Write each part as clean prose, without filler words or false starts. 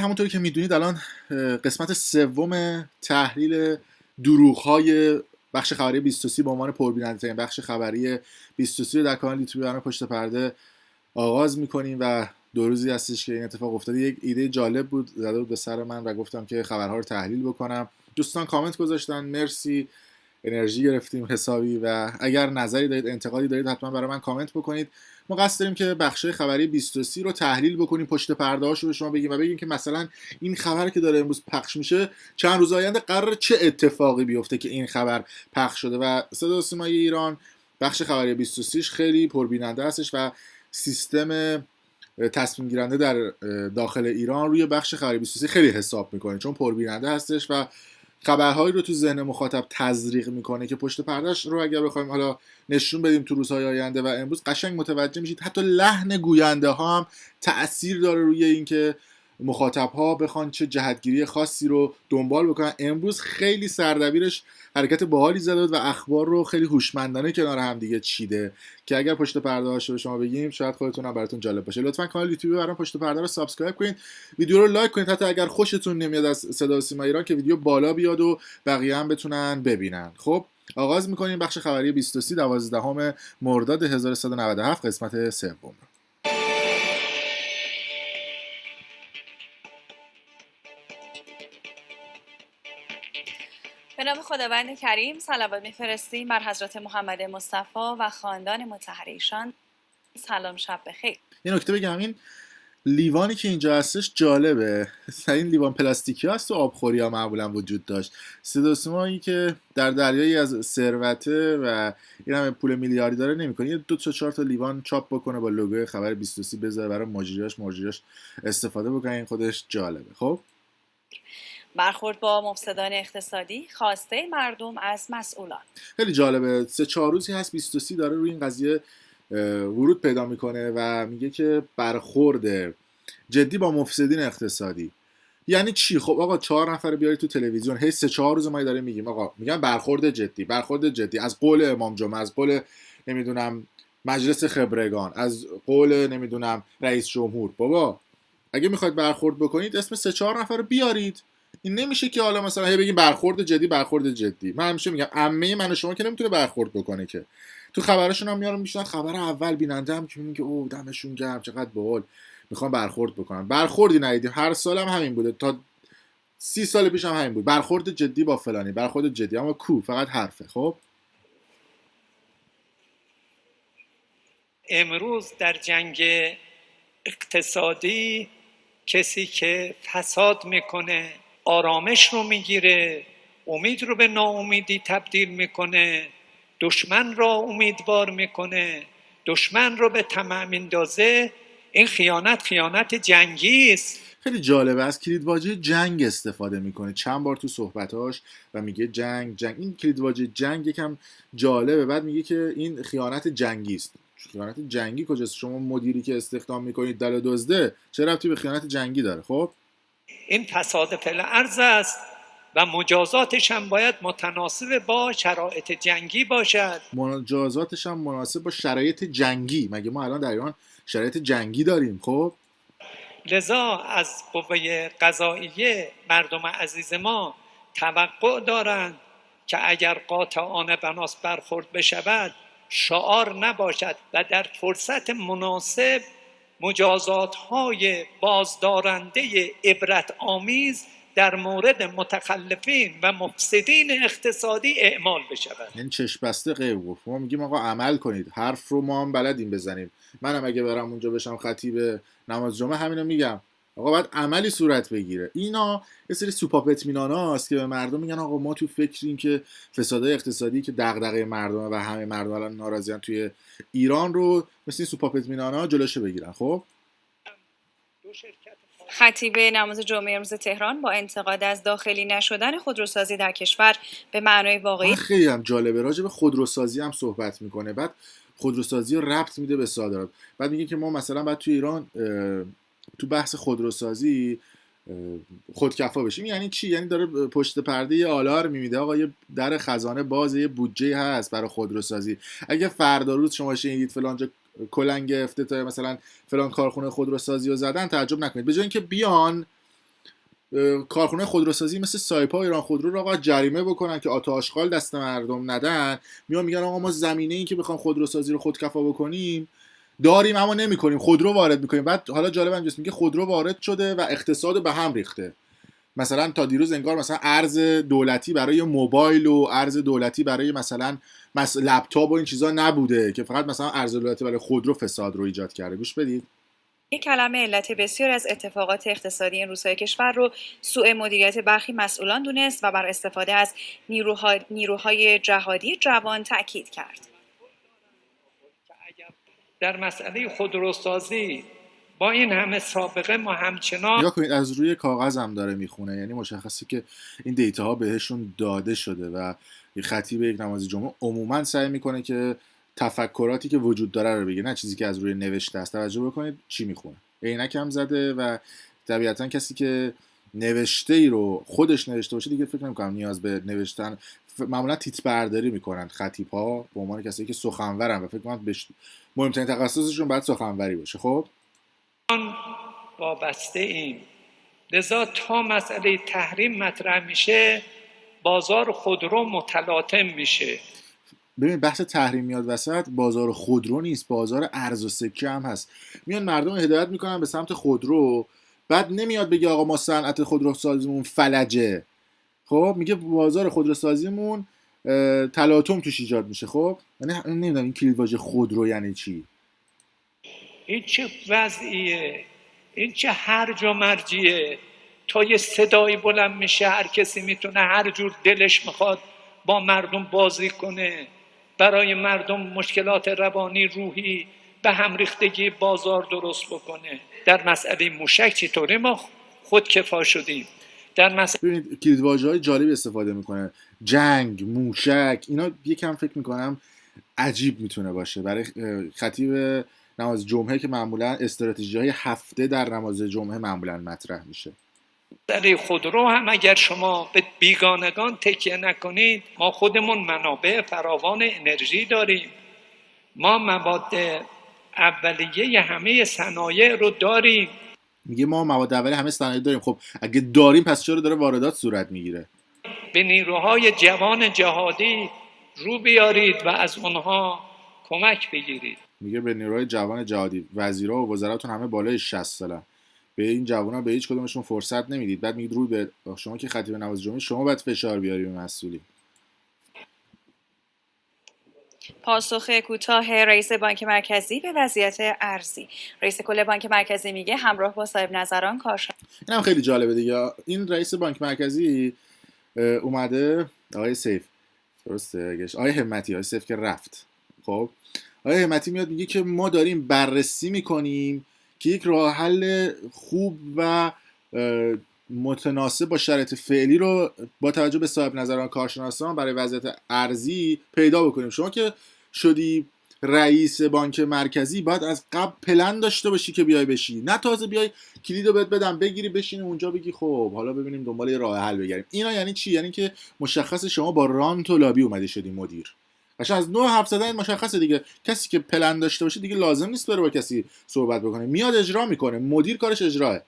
همونطوری که میدونید الان قسمت سوم تحلیل دروغ‌های بخش خبری 23 به عنوان پربیننده‌ترین بخش خبری 23 رو در کانال یوتیوب برنامه پشت پرده آغاز میکنیم و دو روزی هستش که این اتفاق افتاده. یک ایده جالب بود زده بود به سر من و گفتم که خبرها رو تحلیل بکنم. دوستان کامنت گذاشتن، مرسی، انرژی گرفتیم حسابی. و اگر نظری دارید، انتقادی دارید، حتما برای من کامنت بکنید. ما قصد داریم که بخشای خبری 23 رو تحلیل بکنیم، پشت پرده هاشو به شما بگیم و بگیم که مثلا این خبر که داره امروز پخش میشه چند روز آینده قراره چه اتفاقی بیفته که این خبر پخش شده. و صدا و سیمای ایران بخش خبری 23 خیلی پربیننده هستش و سیستم تصمیم گیرنده در داخل ایران روی بخش خبری 23 خیلی حساب میکنه، چون پربیننده هستش و خبرهایی رو تو ذهن مخاطب تزریق میکنه که پشت پردهش رو اگر بخوایم حالا نشون بدیم تو روزهای آینده و امروز قشنگ متوجه میشید حتی لحن گوینده ها هم تأثیر داره روی اینکه مخاطب ها بخوان چه جهتگیری خاصی رو دنبال بکنن. امروز خیلی سردبیرش حرکت باحالی زده بود و اخبار رو خیلی هوشمندانه کنار هم دیگه چیده که اگر پشت پرده هاشو به شما بگیم شاید خودتون هم براتون جالب باشه. لطفا کانال یوتیوب برام پشت پرده رو سابسکرایب کنید، ویدیو رو لایک کنید، حتی اگر خوشتون نمیاد از صدا و سیما ایران که ویدیو بالا بیاد و بقیه هم بتونن ببینن. خب آغاز میکنیم بخش خبری 23 12 مرداد 1197 قسمت سوم. به نام خداوند کریم صلوات می‌فرستیم بر حضرت محمد مصطفی و خاندان مطهر ایشان. سلام، شب بخیر. یه نکته بگم، این لیوانی که اینجا هستش جالبه. این لیوان پلاستیکی هست و آبخوری ها معمولا وجود داشت. صدا که در دریایی از ثروته و این همه پول میلیاردی داره نمیکنه، یه 2 تا 4 تا لیوان چاپ بکنه با لوگوی خبر 23 بذاره برای مجریاش استفاده بکنه. این خودش جالبه. خب برخورد با مفسدان اقتصادی، خواسته مردم از مسئولان. خیلی جالبه. 3-4 روزی هست 23 داره روی این قضیه ورود پیدا میکنه و میگه که برخورد جدی با مفسدین اقتصادی. یعنی چی؟ خب آقا 4 نفر بیاری تو تلویزیون، هی 3-4 روز ما داریم میگیم آقا میگن برخورد جدی از قول امام جمعه، از قول نمیدونم مجلس خبرگان، از قول نمیدونم رئیس جمهور. بابا اگه میخواید برخورد بکنید اسم 3-4 نفر رو بیارید. این نمیشه که حالا مثلا هی بگیم برخورد جدی. من همیشه میگم عمه من و شما که نمیتونه برخورد بکنه که. تو خبرشون هم میارن میشن خبر اول، بیننده هم که میگه او دمشون گرم چقدر باحال میخوان برخورد بکنن. برخوردی ندیدیم. هر سال هم همین بوده، تا 30 سال پیش هم همین بود. برخورد جدی با فلانی، برخورد جدی، اما کو فقط حرفه. خب امروز در جنگ اقتصادی کسی که فساد میکنه آرامش رو میگیره، امید رو به ناامیدی تبدیل میکنه، دشمن را امیدوار میکنه، دشمن رو به طمع میندازه. این خیانت جنگی است. خیلی جالبه، از کلیدواژه جنگ استفاده میکنه چند بار تو صحبتاش و میگه جنگ. این کلیدواژه جنگ یکم جالبه. بعد میگه که این خیانت جنگی است. خیانت جنگی کجاست؟ شما مدیری که استخدام میکنید دل دزده، چه ربطی به خیانت جنگی داره؟ خب این فساد فی الارض است و مجازاتش هم باید متناسب با شرایط جنگی باشد. مجازاتش هم مناسب با شرایط جنگی. مگه ما الان در ایران شرایط جنگی داریم؟ خب لذا از قوه قضاییه مردم عزیز ما توقع دارند که اگر قاطعانه بناس برخورد بشود شعار نباشد و در فرصت مناسب مجازات‌های بازدارنده عبرت آمیز در مورد متخلفین و مفسدین اقتصادی اعمال بشود. یعنی چشم بسته غیر گفت. ما میگیم آقا عمل کنید، حرف رو ما هم بلدیم بزنیم. منم اگه برم اونجا بشم خطیب نماز جمعه همینو میگم، آقا باید عملی صورت بگیره. اینا یه سری سوپاپ اطمیناناست که به مردم میگن آقا ما تو فکریم که فسادهای اقتصادی که دغدغه مردمه و همه مردم الان ناراضیان توی ایران رو مثل این سوپاپ اطمینانا جلوشو بگیرن. خب خطیب نماز جمعه امروز تهران با انتقاد از داخلی نشدن خودروسازی در کشور به معنای واقعی خیلی هم جالبه، راجع به خودروسازی هم صحبت میکنه. بعد خودروسازی رو ربط میده به صادرات. بعد میگه که ما مثلا بعد تو ایران تو بحث خودروسازی خودکفا بشیم. یعنی چی؟ یعنی داره پشت پرده یه آلارم میده آقا یه در خزانه باز، یه بودجه هست برای خودروسازی. اگه فردا روز شما شنیدید فلان جا کلنگ افتتاح مثلا فلان کارخونه خودروسازی رو زدن، تعجب نکنید. به جای اینکه بیان کارخونه خودروسازی مثل سایپا ایران خودرو رو آقا جریمه بکنن که آتش آشغال دست مردم ندن، میگن آقا ما زمینه این که بخوام خودروسازی رو خودکفا بکنیم داریم اما نمیکنیم، خودرو وارد میکنیم. بعد حالا جالب اینجاست میگه خودرو وارد شده و اقتصاد به هم ریخته. مثلا تا دیروز انگار مثلا ارز دولتی برای موبایل و ارز دولتی برای مثلا لپتاپ و این چیزا نبوده که فقط مثلا ارز دولتی برای خودرو فساد رو ایجاد کرده. گوش بدید. یک کلمه علت بسیاری از اتفاقات اقتصادی این روزهای کشور رو سوء مدیریت برخی مسئولان دونست و بر استفاده از نیروهای جهادی جوان تاکید کرد. در مسئله خودروسازی با این همه سابقه ما همچنان نگاه کنید از روی کاغذ هم داره میخونه، یعنی مشخصه که این دیتا ها بهشون داده شده و خطیب یک نماز جمعه عموما سعی میکنه که تفکراتی که وجود داره رو بگه، نه چیزی که از روی نوشته است. توجه بکنید چی میخونه. عینک هم زده و طبیعتا کسی که نوشته ای رو خودش نوشته باشه دیگه فکر نمیکنم نیاز به نوشتن. معمولا تیتر برداری میکنن خطیب ها به عنوان کسی که سخنورن و فکر کنم مهمترین تخصصشون باید سخنوری باشه. خب وابسته ایم، لذا تا مسئله تحریم مطرح میشه بازار خودرو متلاطم میشه. ببین بحث تحریم میاد وسط، بازار خودرو نیست، بازار ارز و سکه هم هست. میان مردم هدایت میکنن به سمت خودرو، بعد نمیاد بگه آقا ما صنعت خودروسازیمون فلجه. خب میگه بازار خودروسازیمون تلاطم توش ایجاد میشه. خب یعنی نمیدونم این کلیدواژه خودرو یعنی چی. این چه وضعیه؟ این چه هرج و مرجیه؟ تا یه صدایی بلند میشه هر کسی میتونه هر جور دلش میخواد با مردم بازی کنه، برای مردم مشکلات روانی روحی به هم ریختگی بازار درست بکنه. در مسئله موشک چطوری ما خودکفا شدیم؟ در مسئله ببینید کلیدواژه‌های جالبی استفاده میکنه، جنگ، موشک، اینا یکم فکر میکنم عجیب میتونه باشه برای خطیب نماز جمعه که معمولا استراتژی‌های هفته در نماز جمعه معمولا مطرح میشه. در خودرو هم اگر شما به بیگانگان تکیه نکنید، ما خودمون منابع فراوان انرژی داریم، ما مواد اولیه همه صنایع رو داریم. میگه ما مواد اولیه همه صنایع داریم. خب اگه داریم پس چرا داره واردات صورت میگیره؟ به نیروهای جوان جهادی رو بیارید و از اونها کمک بگیرید. میگه به نیروهای جوان جهادی، وزیرا و وزراتون همه بالای 60 سالن، به این جوونا به هیچ کدومشون فرصت نمیدید. بعد میگید روی به شما که خطیب نماز جمعه شما باید فشار بیاری به مسئولی. پاسخ کوتاه رئیس بانک مرکزی به وضعیت ارزی. رئیس کل بانک مرکزی میگه همراه با صاحب نظران کارشناسان. این هم خیلی جالبه دیگه. این رئیس بانک مرکزی اومده، آقای سیف درسته، آقای همتی، آقای سیف که رفت. خب آقای همتی میاد میگه که ما داریم بررسی میکنیم که یک راه حل خوب و متناسب با شرایط فعلی رو با توجه به صاحب نظران کارشناسان برای وضعیت ارزی پیدا بکنیم. شما که شدی رئیس بانک مرکزی باید از قبل پلن داشته باشی که بیای بشی، نه تازه بیای کلیدو بهت بدم بگیری بشینی اونجا بگی خب حالا ببینیم دنبال یه راه حل بگیریم. اینا یعنی چی؟ یعنی که مشخص شما با رانت و لابی اومدی شدی مدیر. قشنگ از نوع حرف زدن مشخصه دیگه. کسی که پلن داشته باشه دیگه لازم نیست بره با کسی صحبت بکنه، میاد اجرا میکنه. مدیر کارش اجراه.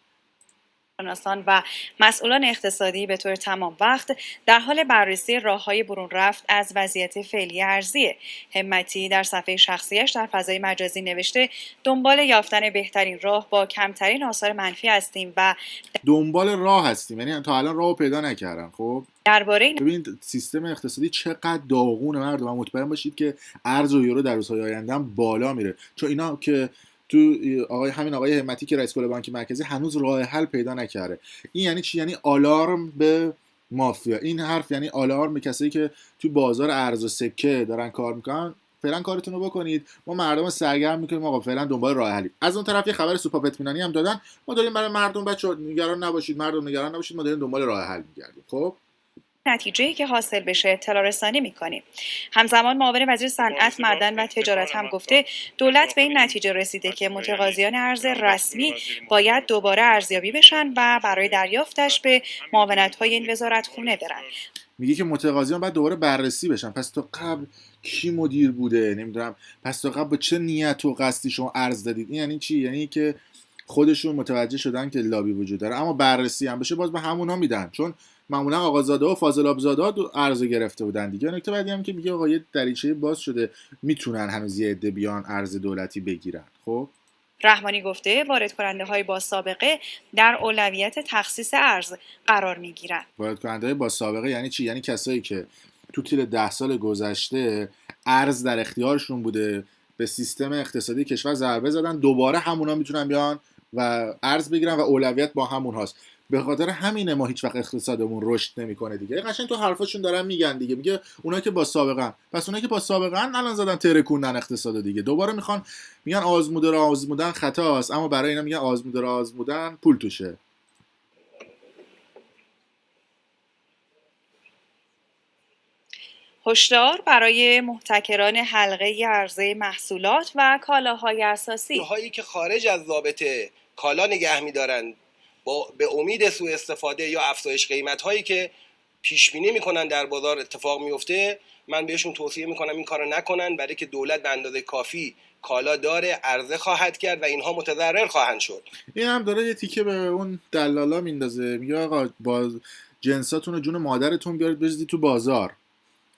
و مسئولان اقتصادی به طور تمام وقت در حال بررسی راه‌های برون رفت از وضعیت فعلی ارزیه. همتی در صفحه شخصیش در فضای مجازی نوشته دنبال یافتن بهترین راه با کمترین آثار منفی هستیم و دنبال راه هستیم، یعنی تا الان راهو پیدا نکردن. خب درباره ببینید سیستم اقتصادی چقدر داغونه مردم. مطمئن باشید که ارز و یورو در روزهای آینده بالا میره، چون اینا که تو همین آقای همتی که رئیس کل بانک مرکزی هنوز راه حل پیدا نکرده. این یعنی چی؟ یعنی آلارم به مافیا. این حرف یعنی آلارم به کسایی که تو بازار ارز و سکه دارن کار میکنن. فعلا کارتون رو بکنید، ما مردم سرگرم میکنیم آقا، فعلا دنبال راه حلی. از اون طرف یه خبر سوپاپ اطمینانی هم دادن، ما داریم برای مردم، بچه‌ها نگران نباشید، مردم نگران نباشید، ما داریم دنبال راه حل میگردیم. خب نتیجه‌ای که حاصل بشه اطلاع رسانی می‌کنیم. همزمان معاون وزیر صنعت، معدن و تجارت هم گفته دولت به این نتیجه رسیده که متقاضیان ارز رسمی باید دوباره ارزیابی بشن و برای دریافتش به معاونت‌های این وزارتخونه برن. میگه که متقاضیان باید دوباره بررسی بشن. پس تا قبل کی مدیر بوده؟ نمیدونم. پس تا قبل با چه نیت و قصدی شما ارز دادید؟ این یعنی چی؟ یعنی که خودشون متوجه شدن که لابی وجود داره، اما بررسی هم بشه باز به همونا میدن، چون معمولا آقازاده و فاضل آبزاده عرضه گرفته بودن دیگه. نکته بعدی هم که میگه آقا یه دریچه باز شده، میتونن هنوز یه عده بیان ارز دولتی بگیرن. خب رحمانی گفته وارد کننده های با سابقه در اولویت تخصیص ارز قرار می گیرند. وارد کننده های با سابقه یعنی چی؟ یعنی کسایی که تو طول 10 سال گذشته ارز در اختیارشون بوده، به سیستم اقتصادی کشور ضربه زدن، دوباره همونا میتونن بیان و ارز بگیرن و اولویت با همون هاست. به خاطر همینه ما هیچ وقت اقتصادمون رشد نمیکنه دیگه. قشنگ تو حرفاشون دارن میگن دیگه، میگه اونایی که با سابقه، پس اونایی که با سابقه الان زدن ترکوندن اقتصاد دیگه، دوباره میگن آزموده را آزمودن خطاست، اما برای اینا میگن آزموده را آزمودن پول توشه. هشدار برای محتکران حلقه عرضه محصولات و کالاهای اساسی. اونهایی که خارج از ضابطه کالا نگه می‌دارن به امید سوء استفاده یا افزایش قیمت‌هایی که پیش بینی می‌کنن در بازار اتفاق میفته، من بهشون توصیه می‌کنم این کارو نکنن، برای که دولت به اندازه کافی کالا داره، عرضه خواهد کرد و اینها متضرر خواهند شد. این هم داره یه تیکه به اون دلالا میندازه، میگه آقا با جنساتون و جون مادرتون بیارید بریزید تو بازار.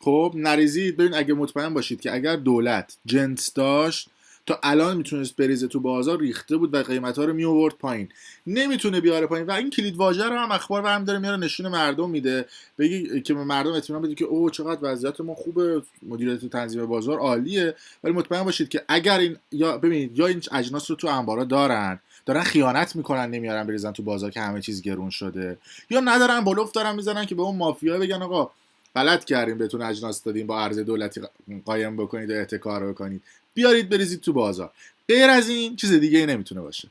خب نریزید. ببین اگه مطمئن باشید که اگر دولت جنس داشت تا الان میتونست بریزه تو بازار، ریخته بود و قیمت‌ها رو میآورد پایین. نمیتونه بیاره پایین و این کلید واژه رو هم اخبار برام داره میاره نشون مردم میده، بگی که مردم اطمینان بده که اوه چقدر وضعیت ما خوبه، مدیریت تنظیم بازار عالیه. ولی مطمئن باشید که اگر این یا ببینید یا این اجناس رو تو انبارا دارن خیانت میکنن نمیارن بریزن تو بازار که همه چیز گرون شده، یا ندارن بلوف دارن میزنن که به اون مافیا بگن آقا غلط کردیم بهتون اجناس دادیم با ارز دولتی قایم بکنید و احتکار بکنید، بیارید بریزید تو بازار. غیر از این چیز دیگه ای نمیتونه باشه.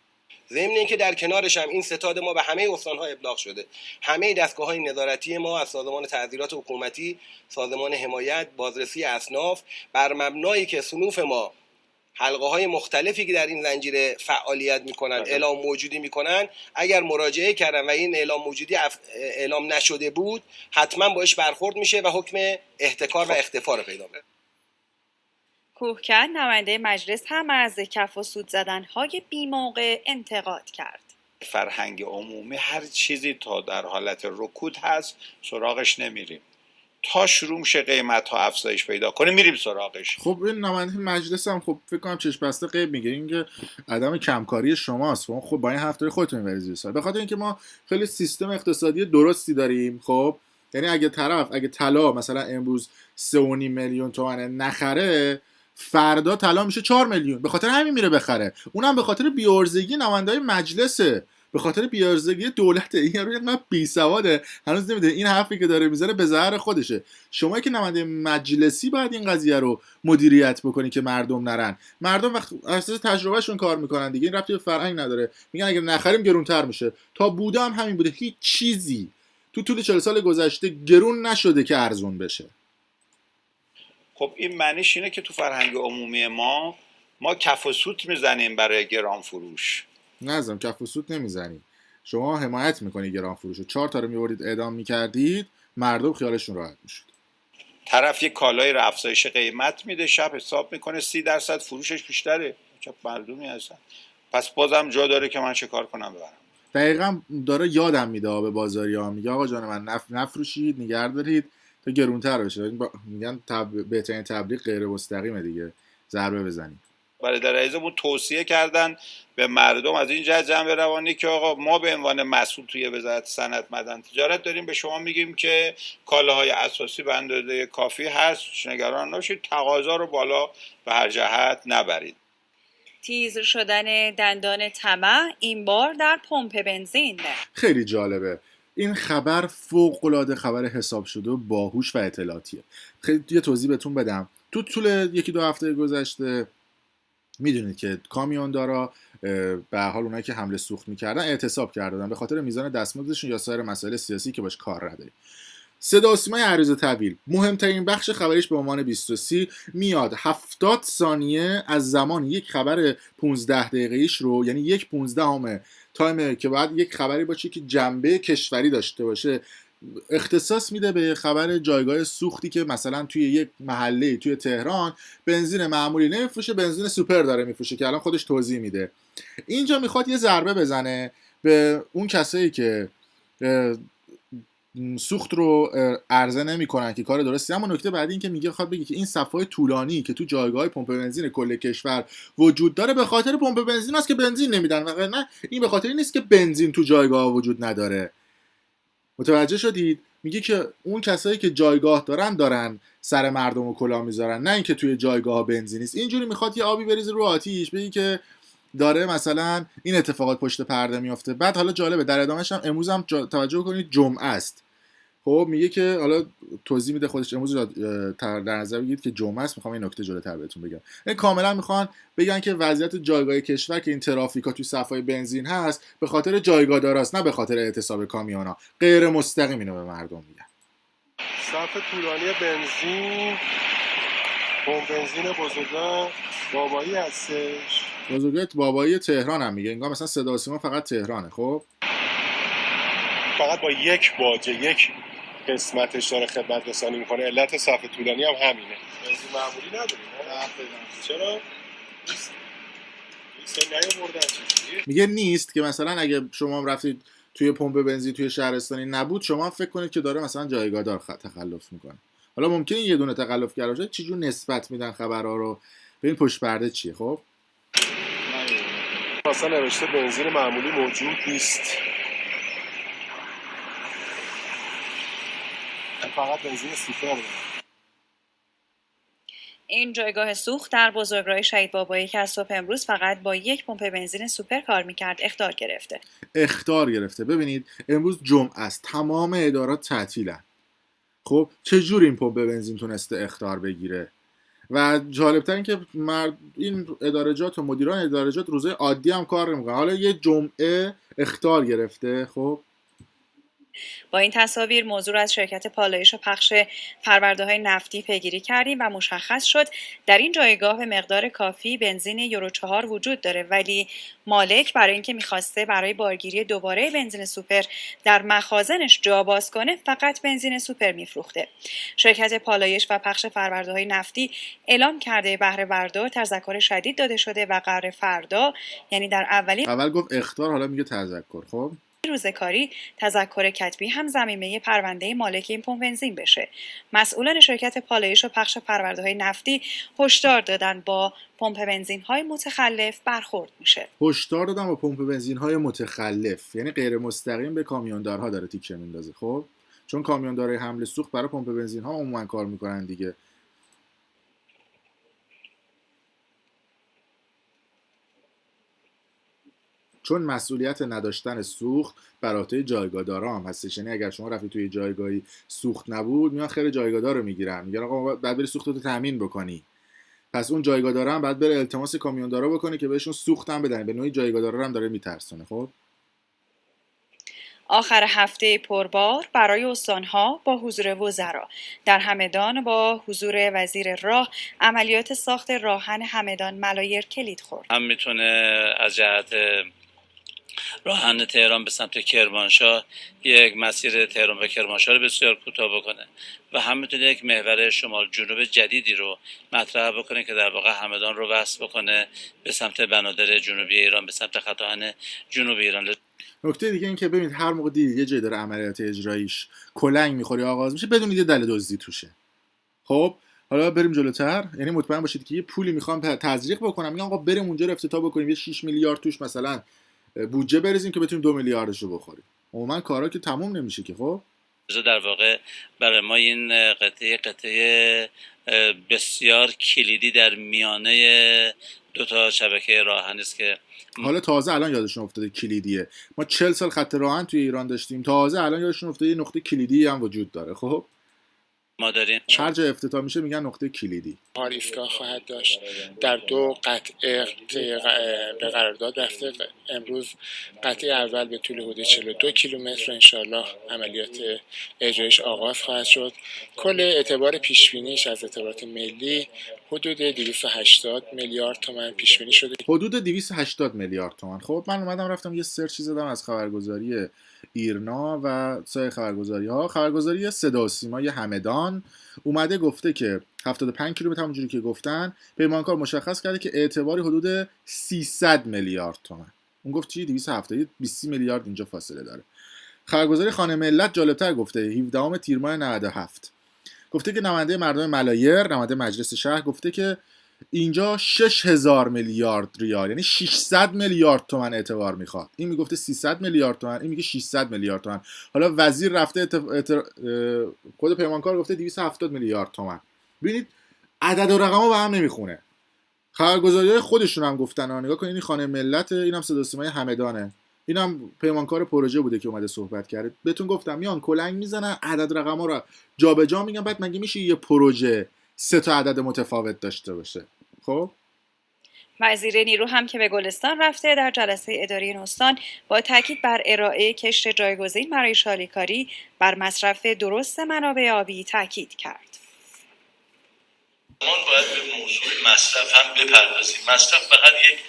ضمن اینکه در کنارش هم این ستاد ما به همه استان‌ها ابلاغ شده، همه دستگاه‌های نظارتی ما از سازمان تعذیرات حکومتی، سازمان حمایت، بازرسی اصناف، بر مبنایی که صنوف ما حلقه‌های مختلفی که در این زنجیره فعالیت می‌کنند اعلام موجودی می‌کنند، اگر مراجعه کردن و این اعلام موجودی اعلام نشده بود، حتما باش برخورد میشه و حکم احتکار و اختفا رو پیدا می‌کنه. کوهکن نماینده مجلس هم از کف و سود زدن‌های بی‌موقع انتقاد کرد. فرهنگ عمومی هر چیزی تا در حالت رکود هست سراغش نمیریم، تا شروع میشه قیمت ها افزایش پیدا کنه میریم سراغش. خب این نماینده مجلس هم خب فکر کنم چشم بسته غیب میگه، این که عدم کمکاری شماست. خب با این هفته خودتون میبرید زیر سوال، به خاطر اینکه ما خیلی سیستم اقتصادی درستی داریم. خب یعنی اگه طلا مثلا امروز 3.5 میلیون تومانه نخره، فردا طلا میشه 4 میلیون، به خاطر همین میره بخره. اونم به خاطر بی‌عرضگی نماینده‌های مجلسه، به خاطر بی‌عرضگی دولت. این یارو یک بی‌سواده، هنوز نمیدونه این حرفی که داره میزنه به ضرر خودشه. شما که نماینده مجلسی باید این قضیه رو مدیریت بکنی که مردم نرن. مردم وقت اساس تجربهشون کار میکنن دیگه، این ربطی به فرهنگ نداره. میگن اگه نخریم گرونتر میشه. تا بوده هم همین بوده، هیچ چیزی تو طول 40 سال گذشته گرون نشده که ارزون بشه. خب این معنیش اینه که تو فرهنگ عمومی ما کف و سوت میزنیم برای گران فروش. نظم کف و سوت نمیزنی، شما حمایت میکنی گران فروشو. 4 تا رو میوردید اعدام میکردید، مردم خیالشون راحت میشد. طرف یه کالایی رو افزایش قیمت میده، شب حساب میکنه 30% فروشش بیشتره، چه مردمی هستن. پس بازم جا داره که من چه کار کنم ببرم. دقیقاً داره یادم میده به بازاریا، میگه آقا جان من نفروشید، نگه دارید تا گرونتر بشه. میگن بهترین تبلیغ غیر مستقیمه دیگه، ضربه بزنید. برای در عریضمون توصیه کردن به مردم از این جهت جنبه روانی که آقا ما به عنوان مسئول توی وزارت صنعت معدن تجارت داریم به شما میگیم که کالاهای اساسی به اندازه کافی هست، نگران نباشید، تقاضا رو بالا به هر جهت نبرید. تیز شدن دندان طمع این بار در پمپ بنزین. خیلی جالبه این خبر، فوق‌العاده خبر حساب شده و باهوش و اطلاعاتیه. خیلی یه توضیح بهتون بدم. تو طول 1-2 هفته گذشته میدونید که کامیوندارا به حال اونایی که حمله سوخت میکردن اعتصاب کردن به خاطر میزان دستمزدشون یا سایر مسائل سیاسی که باش کار نداره. صدا و سیمای عریض طویل مهمترین بخش خبریش به عنوان 23 میاد 70 ثانیه از زمان یک خبر 15 دقیقه‌ایش رو، یعنی 1/15 تایم که باید یک خبری باشه که جنبه کشوری داشته باشه، اختصاص میده به خبر جایگاه سوختی که مثلا توی یک محله توی تهران بنزین معمولی نمیفروشه، بنزین سوپر داره میفروشه که الان خودش توضیح میده. اینجا میخواد یه ضربه بزنه به اون کسایی که سوخت رو عرضه نمیکنن که کار درستی. اما نکته بعدی این که میگه خواهد بگه که این صف‌های طولانی که تو جایگاه پمپ بنزین کل کشور وجود داره به خاطر پمپ بنزین است که بنزین نمیدن، وگرنه این به خاطر این نیست که بنزین تو جایگاه وجود نداره. متوجه شدید؟ میگه که اون کسایی که جایگاه دارن سر مردم رو کلاه میذارن، نه اینکه توی جایگاه بنزین نیست. اینجوری میخواد یه آبی بریزه رو آتیش، بگی که داره مثلا این اتفاقات پشت پرده میفته. بعد حالا جالبه در ادامهش هم امروز هم توجه کنید جمعه است. خب میگه که حالا توضیح میده خودش، امروز در نظر بگیرید که جمعه است. میخوام این نکته جلوتر بهتون بگم. این کاملا میخوان بگن که وضعیت جایگاه کشور که این ترافیکا توی صفای بنزین هست به خاطر جایگاه داراست، نه به خاطر اعتصاب کامیونا. غیر مستقیم اینو به مردم میگن. صف طولانی بنزین، پمپ بنزین بزرگراه بابایی هستش. بزرگراه بابایی تهران هم میگه، انگار مثلا صدا و سیما فقط تهرانه. خب فقط با یک باجه یک قسمتش داره خدمت رسانی میکنه. علت صف طولانی هم همینه. بنزین معمولی نداریم. چرا؟ میگه نیست که مثلا اگه شما هم رفتید توی پمپ بنزین توی شهرستانی نبود، شما هم فکر کنید که داره مثلا جایگاه دار تخلف میکنه. حالا ممکنه یه دونه تخلف کرده باشه، چجور نسبت میدن خبرها رو، ببین پشت پرده چیه. خب مثلا نوشته بنزین معمولی موجود نیست، فقط بنزین سوپر. این جایگاه سوخت در بزرگراه شهید بابایی که از صبح امروز فقط با یک پمپ بنزین سوپر کار میکرد اخطار گرفته. ببینید امروز جمعه است، تمام ادارات تعطیلن. خب چجور این پمپ بنزین تونسته اخطار بگیره؟ و جالبتر این که این ادارجات و مدیران ادارجات روزهای عادی هم کار نمیکنن، حالا یه جمعه اخطار گرفته. خب با این تصاویر موضوع از شرکت پالایش و پخش فرورده‌های نفتی پیگیری کردیم و مشخص شد در این جایگاه به مقدار کافی بنزین یورو 4 وجود داره، ولی مالک برای اینکه می‌خواسته برای بارگیری دوباره بنزین سوپر در مخازنش جا باز کنه فقط بنزین سوپر میفروخته. شرکت پالایش و پخش فرورده‌های نفتی اعلام کرده بهره بردار تذکر شدید داده شده و قرار فردا، یعنی در اول گفت اخطار، حالا میگه تذکر. خب روز کاری تذکر کتبی هم ضمیمه پرونده مالک این پمپ بنزین بشه. مسئولان شرکت پالایش و پخش فرورده‌های نفتی هشدار دادن با پمپ بنزین‌های متخلف برخورد میشه. هشدار دادن با پمپ بنزین‌های متخلف، یعنی غیر مستقیم به کامیوندارها داره تیکه میندازه. خب چون کامیوندارهای حمل سوخت برای پمپ بنزین‌ها عموما کار میکنن دیگه. چون مسئولیت نداشتن سوخت بر عهده جایگاه‌دارا هم هستش، یعنی اگر شما رفتی توی جایگاهی سوخت نبود میان خیر جایگاه‌دار رو میگیرن، میگن آقا بعد بری سوختتو تامین بکنی. پس اون جایگاه‌دارا هم بعد بره التماس کامیوندارا بکنه که بهشون سوخت هم بدن. به نوعی جایگاه‌دارا هم داره میترسونه. خب آخر هفته پربار برای استانها با حضور وزرا در همدان با حضور وزیر راه عملیات ساخت راهن همدان ملایر کلید خورد. هم میتونه از جهت راهن تهران به سمت کرمانشاه یک مسیر تهران و کرمانشاه رو بسیار کوتاه بکنه و هم میتونه یک محور شمال جنوب جدیدی رو مطرح بکنه که در واقع همدان رو وصل بکنه به سمت بنادر جنوبی ایران، به سمت خط آهن جنوب ایران. نکته دیگه این که ببینید هر موقع دیدید یه جای داره عملیات اجراییش کلنگ میخوره آغاز میشه، بدونید یه دل دزدی توشه. خب حالا بریم جلوتر، یعنی مطمئن باشید که یه پولی میخوام تزریق بکنم، میگم آقا بریم اونجا رو افتتاح بکنیم، یه 6 میلیارد توش مثلا بودجه بریزیم که بتونیم 2 میلیاردش رو بخوریم. عموما کارا که تموم نمیشه که. خب در واقع برای ما این قطعه بسیار کلیدی در میانه دو تا شبکه راهن است که حالا تازه الان یادشون افتاده کلیدیه. ما 40 سال خط راهن توی ایران داشتیم، تازه الان یادشون افتاده یه نقطه کلیدی هم وجود داره. خب ما داریم هر جا افتتاح میشه میگن نقطه کلیدی. ایستگاه خواهد داشت در 2 قطعه به قرارداد رفته. امروز قطعه اول به طول حدود 42 کیلومتر انشالله عملیات اجرایش آغاز خواهد شد. کل اعتبار پیشبینیش از اعتبارات ملی حدود 280 میلیارد تومان پیش بینی شده. حدود 280 میلیارد تومان. خب من اومدم رفتم یه سرچی زدم از خبرگزاری ایرنا و سایر خبرگزاری‌ها. خبرگزاری صدا و سیمای همدان اومده گفته که 75 کیلومتر همونجوری که گفتن، پیمانکار مشخص کرده که اعتباری حدود 300 میلیارد تومان. اون گفت چی؟ 270 20 میلیارد اینجا فاصله داره. خبرگزاری خانه ملت جالبتر گفته 17 تیر ماه 97 گفته که نماینده مردم ملایر، نماینده مجلس شهر، گفته که اینجا 6000 میلیارد ریال یعنی 600 میلیارد تومان اعتبار میخواد. این میگفته 300 میلیارد تومان، این میگه 600 میلیارد تومان. حالا وزیر رفته خود پیمانکار گفته 270 میلیارد تومان. ببینید عدد و رقم‌ها با هم نمیخونه. خبرگزاری‌های خودشون هم گفتن نگاه کنید این خانه ملت، اینم صدا و سیمای همدانه، اینم پیمانکار پروژه بوده که اومده صحبت کرده. بهتون گفتم میان کلنگ میزنن، عدد رقم‌ها رو جابجا میگن، بعد مگه میشه یه پروژه 3 تا عدد متفاوت داشته باشه؟ خب وزیر نیرو هم که به گلستان رفته در جلسه اداری این استان با تاکید بر ارائه کشت جایگزین برای شالیکاری بر مصرف درست منابع آبی تاکید کرد. ما باید به موضوع مصرف هم بپردازیم. مصرف فقط یک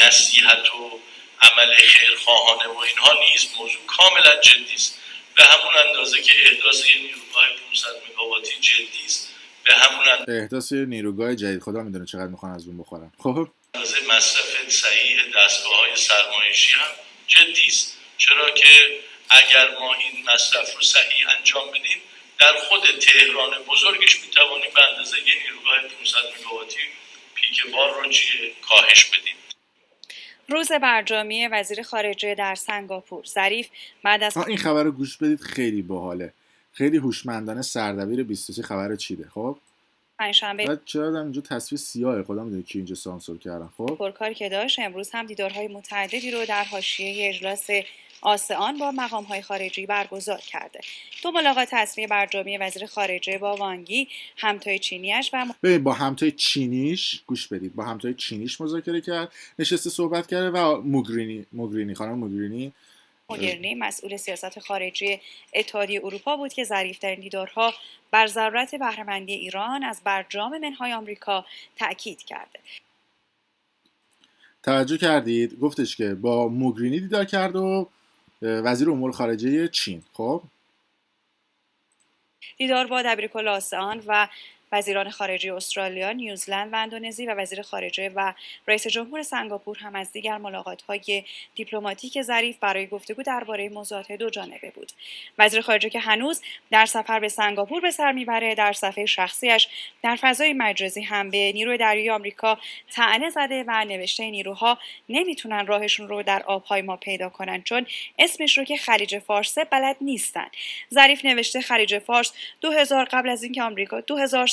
نصیحت و عمل خیرخواهانه و اینها نیست، موضوع کاملا جدی است. به همون اندازه که احداث یه نیروگاه 500 مگاواتی جدی است، به همون اندازه احداث نیروگاه جدید خدا میدونه چقدر میخوان از اون بخورن. خب مصرف صحیح دستگاه‌های سرمایشی هم جدی است، چرا که اگر ما این مصرف رو صحیح انجام بدیم در خود تهران بزرگش میتوانیم به اندازه یه نیروگاه 500 مگاواتی پیک بار رو کاهش بدیم. روز برجامی وزیر خارجه در سنگاپور. ظریف بعد از این خبر رو گوش بدید، خیلی باحاله، خیلی هوشمندانه سردبیر 23 خبر رو چیده. خب پنجشنبه بعد چرا دادم اینجا تصویر سیاهه، خدا میدونه کی اینجا سانسور کردن. خب پرکاری که داشت، امروز هم دیدارهای متعددی رو در حاشیه اجلاس آسئان با مقام‌های خارجی برگزار کرده. 2 ملاقات اصلی برجامی وزیر خارجه با وانگی، همتای چینیش و ببین با همتای چینیش، گوش بدید، با همتای چینیش مذاکره کرد، نشسته صحبت کرده و موگرینی خانم موگرینی مسئول سیاست خارجی اتحادیه اروپا بود که ظریف در این دیدارها بر ضرورت بهره‌مندی ایران از برجام منهای آمریکا تأکید کرده. توجه کردید گفتش که با موگرینی دیدار کرد و وزیر امور خارجه چین. خب دیدار با دبیرکل آسئان و وزیران خارجه استرالیا، نیوزلند و اندونزی و وزیر خارجه و رئیس جمهور سنگاپور هم از دیگر ملاقات‌های دیپلماتیک ظریف برای گفتگو درباره موضوعات دو جانبه بود. وزیر خارجه که هنوز در سفر به سنگاپور به سر میبره، در صفحه شخصیش در فضای مجازی هم به نیروی دریایی آمریکا طعنه زده و نوشته نیروها نمیتونن راهشون رو در آبهای ما پیدا کنن چون اسمش رو که خلیج فارس بلد نیستن. ظریف نوشته خلیج فارس 2000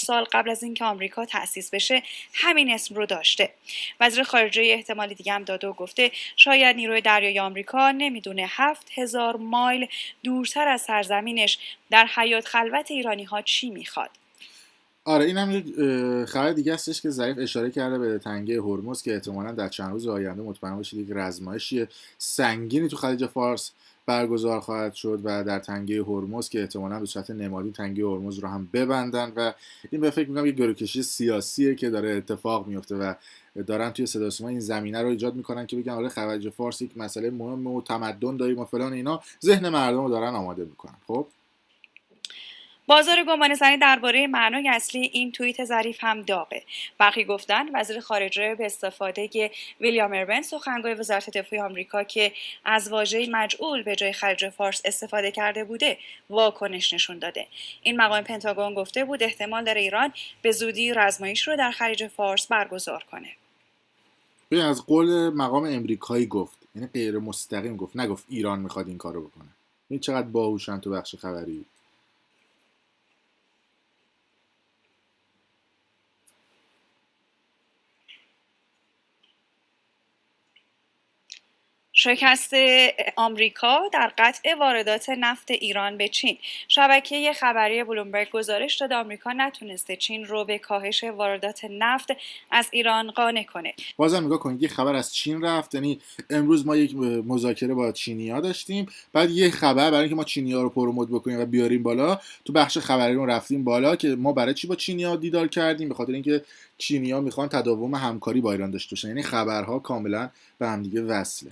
سال قبل از اینکه آمریکا تأسیس بشه همین اسم رو داشته. وزیر خارجه احتمال دیگه هم داده و گفته شاید نیروی دریایی آمریکا نمیدونه 7000 مایل دورتر از سرزمینش در حیات خلوت ایرانی ها چی میخواد. آره این هم یک خبر دیگه هستش که ظریف اشاره کرده به تنگه هرمز که احتمالاً در چند روز آینده مطمئن باشید یک رزمایشی سنگینی تو خلیج فارس برگزار خواهد شد و در تنگه هرمز که احتمالاً به صورت نمادین تنگه هرمز رو هم ببندن و این به فکر می‌کنم یک گروکشی سیاسیه که داره اتفاق میفته و دارن توی صدا و سیما این زمینه رو ایجاد میکنن که بگن آره خلیج فارس یک مسئله مهمه و تمدن داریم و فلان، اینا ذهن مردم رو دارن آماده میکنن. خب بازار گمانه‌زنی درباره معنای اصلی این توییت ظریف هم داغه. برخی گفتن وزیر خارجه به استفاده ویلیام ایربن سخنگوی وزارت دفاع آمریکا که از واژه مجعول به جای خلیج فارس استفاده کرده بوده واکنش نشون داده. این مقام پنتاگون گفته بود احتمال داره ایران به زودی رزمایش رو در خلیج فارس برگزار کنه. ببین از قول مقام امریکایی گفت، یعنی غیر مستقیم گفت، نگفت ایران میخواد این کارو بکنه. این چقدر باهوشن تو بخش خبری. شکست آمریکا در قطع واردات نفت ایران به چین. شبکه خبری بلومبرگ گزارش داد آمریکا نتونسته چین رو به کاهش واردات نفت از ایران قانع کنه. بازم نگاه کنید، یه خبر از چین رفت، یعنی امروز ما یک مذاکره با چینی‌ها داشتیم، بعد یه خبر برای اینکه ما چینی‌ها رو پروموت بکنیم و بیاریم بالا، تو بخش خبریمون رفتیم بالا که ما برای چی با چینی‌ها دیدار کردیم، به خاطر اینکه چینی‌ها میخوان تداوم همکاری با ایران داشته باشن. یعنی خبرها کاملا به هم دیگه وصله.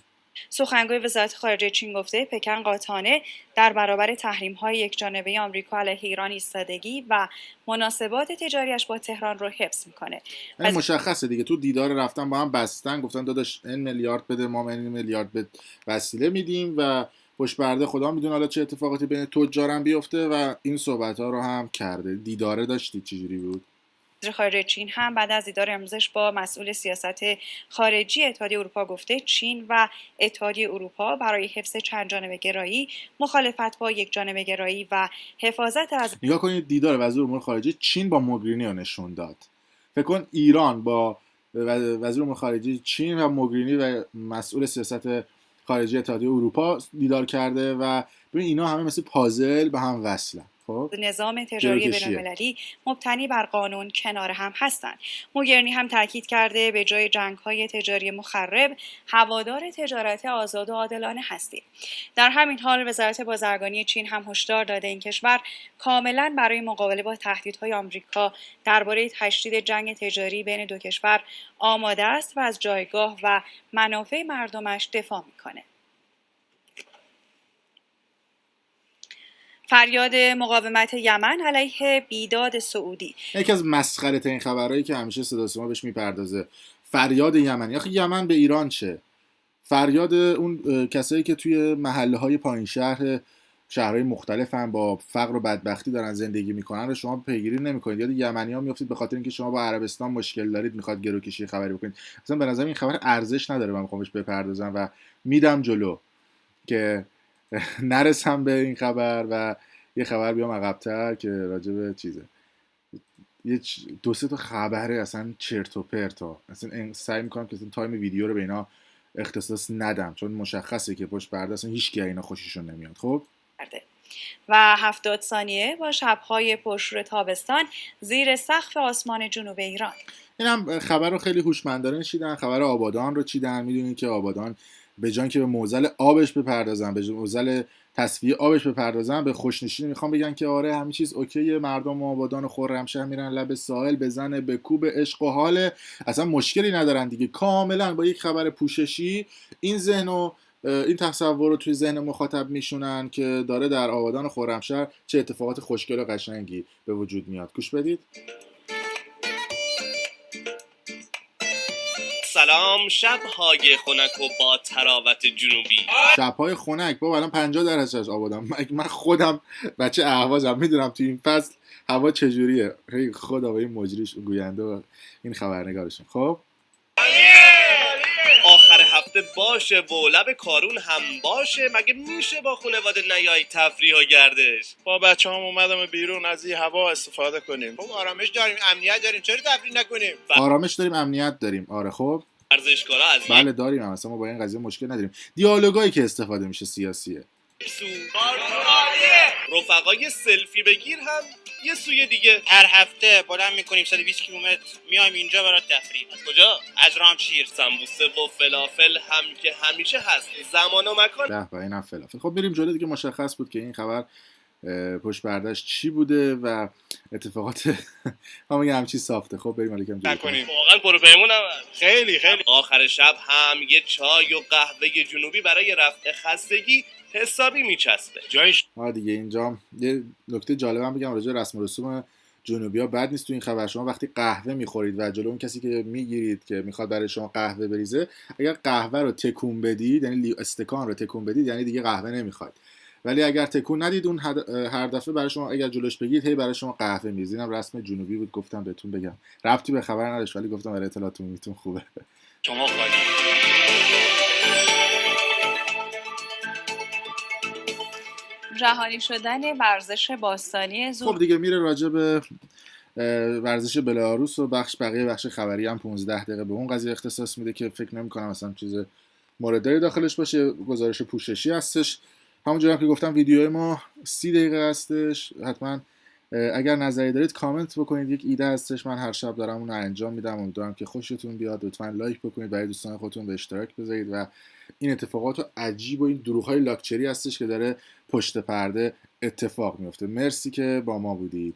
سخنگوی وزارت خارجه چین گفته پکن قاطعانه در برابر تحریم‌های یکجانبه آمریکا علیه ایران ایستادگی و مناسبات تجاریش با تهران رو حفظ میکنه. یعنی مشخصه دیگه، تو دیدار رفتن با هم بستن، گفتن داداش این میلیارد بده، ما این میلیارد به وسیله میدیم و پشت پرده خدا میدونه حالا چه اتفاقاتی بین تجارم بیفته و این صحبت‌ها رو هم کرده. دیداره داشتید چجوری بود؟ وزیر خارجه چین هم بعد از دیدار امروزش با مسئول سیاست خارجی اتحادیه اروپا گفته چین و اتحادیه اروپا برای حفظ چندجانبه گرایی، مخالفت با یکجانبه گرایی و حفاظت از نگاه کنید دیدار وزیر امور خارجه چین با موگرینی رو نشون داد. فکر کن ایران با وزیر امور خارجه چین و موگرینی و مسئول سیاست خارجی اتحادیه اروپا دیدار کرده و ببین اینا همه مثل پازل به هم وصلن. خب نظام تجاری بین‌المللی مبتنی بر قانون کنار هم هستند. موگرینی هم تاکید کرده به جای جنگ‌های تجاری مخرب هوادار تجارت آزاد و عادلانه هستیم. در همین حال وزارت بازرگانی چین هم هشدار داده این کشور کاملا برای مقابله با تهدیدهای آمریکا درباره تشدید جنگ تجاری بین دو کشور آماده است و از جایگاه و منافع مردمش دفاع می‌کنه. فریاد مقاومت یمن علیه بیداد سعودی. یکی از مسخره ترین خبرهایی که همیشه صدا و سیما بهش میپردازه، فریاد یمنی. آخه یمن به ایران چه؟ فریاد اون کسایی که توی محله‌های پایین شهرهای مختلفن با فقر و بدبختی دارن زندگی میکنن رو شما پیگیری نمیکنید. یاد یمنی‌ها میافتید به خاطر اینکه شما با عربستان مشکل دارید میخواد گروکشی خبری بکنید. اصلا به نظر این خبر ارزش نداره من میخوام بهش بپردازم و میدم جلو که نرسم به این خبر و یه خبر بیام عقب‌تر که راجع به چیزه، یه دو سه تا خبره اصلا چرت و پرتا. اصلا سعی میکنم که اصلا تایم ویدیو رو به اینا اختصاص ندم چون مشخصه که پشت پرده اصلا هیچ کی اینا خوششون نمیاد. خب و 70 ثانیه با شب‌های پرشور تابستان زیر سقف آسمان جنوب ایران. اینم خبر رو خیلی هوشمندانه چیدن، خبر آبادان رو چیدن. میدونید که آبادان به جان که به معضل آبش بپردازن، به معضل تصفیه آبش بپردازن، به خوشنشینی میخوام بگن که آره همه چیز اوکیه، مردم آبادان و خرمشهر میرن لب ساحل بزنه به کوب عشق و حال، اصلا مشکلی ندارن دیگه. کاملا با یک خبر پوششی این ذهن و این تصور رو توی ذهن مخاطب میشونن که داره در آبادان و خرمشهر چه اتفاقات خوشگل و قشنگی به وجود میاد. گوش بدید. سلام، شب‌های خنک و با تراوت جنوبی. شب‌های خنک بابا الان 50% آبادان. من خودم بچه اهوازم، میدونم تو این فصل هوا چجوریه. خیلی خدا با این مجریش گوینده و این خبرنگارشون. خب آخر هفته باشه و لب کارون هم باشه، مگه میشه با خانواده نیای تفریح و گردش؟ با بچه‌ام اومدم بیرون از این هوا استفاده کنیم. خب آرامش داریم، امنیت داریم، چرا تفریح نکنیم؟ آرامش داریم، امنیت داریم. آره خب ورزشکارا از بله داریم، اصلا ما با این قضیه مشکل نداریم. دیالوگایی که استفاده میشه سیاسیه. رفقای سلفی بگیر هم یه سوی دیگه. هر هفته بلند میکنیم 120 کیلومتر میایم اینجا برای تفریح. از کجا؟ از رامشیر. سمبوسه و فلافل هم که همیشه هست، زمان و مکان. به اینم فلافل. خب بریم جلو دیگه. مشخص بود که این خبر پشت پردهش چی بوده و اتفاقات ما میگم چی ساخته. خب بریم علیکم جلو نکنیم. واقعا برو بهمون خیلی آخر شب هم یه چای و قهوه جنوبی برای رفع خستگی حسابی میچسبه. جایش دیگه اینجا یه نکته جالبم بگم راجع رسم و رسوم جنوبی‌ها بد نیست تو این خبر. شما وقتی قهوه میخورید و جلو اون کسی که میگیرید که میخواد برای شما قهوه بریزه، اگر قهوه رو تکون بدید، یعنی استکان رو تکون بدید، یعنی دیگه قهوه نمیخواد. ولی اگر تکون ندید اون هر دفعه برای شما اگر جلوش بگید هی برای شما قهوه میریزه. اینم رسم جنوبی بود، گفتم بهتون بگم. ربطی به خبر نداشت ولی گفتم برای اطلاعاتتون میتون خوبه. شما خالی. جهانی شدن ورزش باستانی زور. خب دیگه میره راجع به ورزش بلاروس و بقیه بخش خبری هم 15 دقیقه به اون قضیه اختصاص میده که فکر نمی‌کنم اصلا چیز موردی داخلش باشه. گزارش پوششی هستش. همونجوری هم که گفتم ویدیوی ما 30 دقیقه هستش. حتما اگر نظری دارید کامنت بکنید. یک ایده هستش من هر شب دارم اون رو انجام میدم. امیدوارم که خوشتون بیاد. لطفا لایک بکنید، برای دوستان خودتون به اشتراک بذارید و این اتفاقات عجیب و این دروغ‌های لاکچری هستش که داره پشت پرده اتفاق میفته. مرسی که با ما بودید.